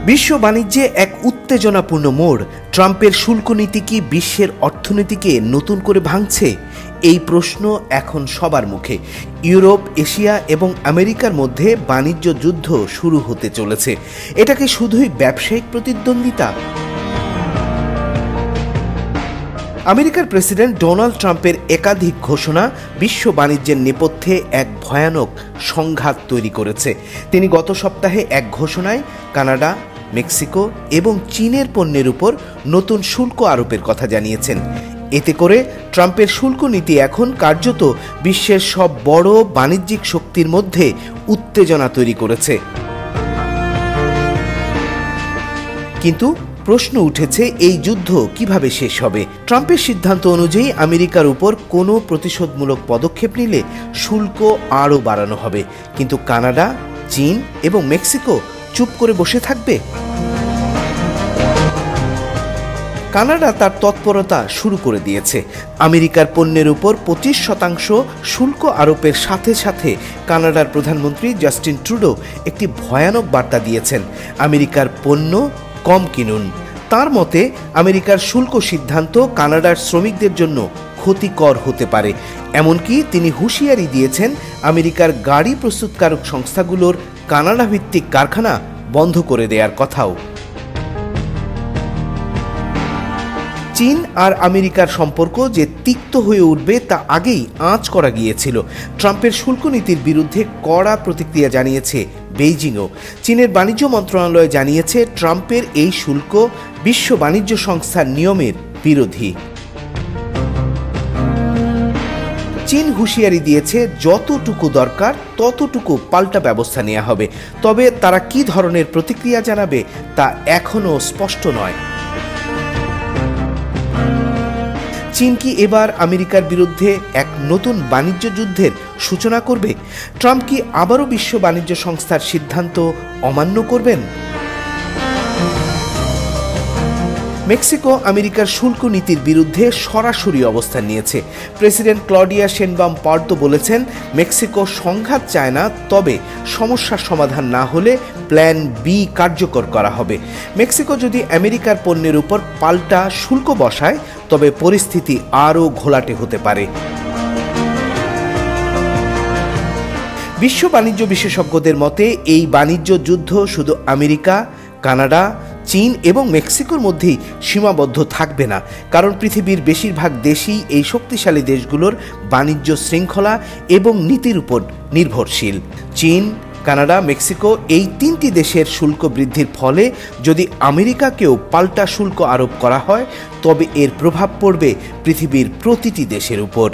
বিশ্ব বাণিজ্যে এক উত্তেজনাপূর্ণ মোড়। ট্রাম্পের শুল্ক নীতি কি বিশ্বের অর্থনীতিকে নতুন করে ভাঙছে? এই প্রশ্ন এখন সবার মুখে। ইউরোপ, এশিয়া এবং আমেরিকার মধ্যে বাণিজ্য যুদ্ধ শুরু হতে চলেছে। এটা কি শুধুই ব্যবসায়িক প্রতিদ্বন্দ্বিতা? আমেরিকার প্রেসিডেন্ট ডোনাল্ড ট্রাম্পের একাধিক ঘোষণা বিশ্ব বাণিজ্যের নেপথ্যে এক ভয়ানক সংঘাত তৈরি করেছে। তিনি গত সপ্তাহে এক ঘোষণায় কানাডা, মেক্সিকো এবং চীনের পণ্যের উপর নতুন শুল্ক আরোপের কথা জানিয়েছেন। এতে করে ট্রাম্পের শুল্ক নীতি এখন কার্যত বিশ্বের সব বড় বাণিজ্যিক শক্তির মধ্যে উত্তেজনা তৈরি করেছে। কিন্তু প্রশ্ন উঠেছে, এই যুদ্ধ কিভাবে শেষ হবে? ট্রাম্পের সিদ্ধান্ত অনুযায়ী আমেরিকার উপর কোনো প্রতিশোধমূলক পদক্ষেপ নিলে শুল্ক আরও বাড়ানো হবে, কিন্তু কানাডা, চীন এবং মেক্সিকো চুপ করে বসে থাকবে? কানাডা তার তৎপরতা শুরু করে দিয়েছে। আমেরিকার পণ্যের উপর 25% শুল্ক আরোপের সাথে সাথে কানাডার প্রধানমন্ত্রী জাস্টিন ট্রুডো একটি ভয়ানক বার্তা দিয়েছেন, আমেরিকার পণ্য কম কিনুন। তার মতে আমেরিকার শুল্ক সিদ্ধান্ত কানাডার শ্রমিকদের জন্য ক্ষতিকর হতে পারে। এমনকি তিনি হুঁশিয়ারি দিয়েছেন, আমেরিকার গাড়ি প্রস্তুতকারক সংস্থাগুলোর কানাডা ভিত্তিক কারখানা বন্ধ করে দেওয়ার কথাও। চীন আর আমেরিকার সম্পর্ক যে তিক্ত হয়ে উঠবে তা আগেই আঁচ করা গিয়েছিল। ট্রাম্পের শুল্ক নীতির বিরুদ্ধে কড়া প্রতিক্রিয়া জানিয়েছে বেইজিংও। চীনের বাণিজ্য মন্ত্রণালয় জানিয়েছে, ট্রাম্পের এই শুল্ক বিশ্ব বাণিজ্য সংস্থার নিয়মের বিরোধী। চীন হুঁশিয়ারি দিয়েছে, যতটুকু দরকার ততটুকু পাল্টা ব্যবস্থা নেওয়া হবে। তবে তারা কী ধরনের প্রতিক্রিয়া জানাবে তা এখনও স্পষ্ট নয়। চীন কি এবার আমেরিকার বিরুদ্ধে এক নতুন বাণিজ্য যুদ্ধের সূচনা করবে? ট্রাম্প কি আবারও বিশ্ব বাণিজ্য সংস্থার সিদ্ধান্ত অমান্য করবেন? মেক্সিকো আমেরিকার শুল্ক নীতির বিরুদ্ধে সরাসরি অবস্থান নিয়েছে। প্রেসিডেন্ট ক্লডিয়া শেনবাম পার্দো বলেছেন, মেক্সিকো সংঘাত চায় না, তবে সমস্যার সমাধান না হলে প্ল্যান বি কার্যকর করা হবে। মেক্সিকো যদি আমেরিকার পণ্যের উপর পাল্টা শুল্ক বসায় তবে পরিস্থিতি আরও ঘোলাটে হতে পারে। বিশ্ব বাণিজ্য বিশেষজ্ঞদের মতে এই বাণিজ্য যুদ্ধ শুধু আমেরিকা, কানাডা, চীন এবং মেক্সিকোর মধ্যেই সীমাবদ্ধ থাকবে না, কারণ পৃথিবীর বেশিরভাগ দেশই এই শক্তিশালী দেশগুলোর বাণিজ্য শৃঙ্খলা এবং নীতির উপর নির্ভরশীল। চীন, কানাডা, মেক্সিকো এই তিনটি দেশের শুল্ক বৃদ্ধির ফলে যদি আমেরিকাকেও পাল্টা শুল্ক আরোপ করা হয় তবে এর প্রভাব পড়বে পৃথিবীর প্রতিটি দেশের উপর।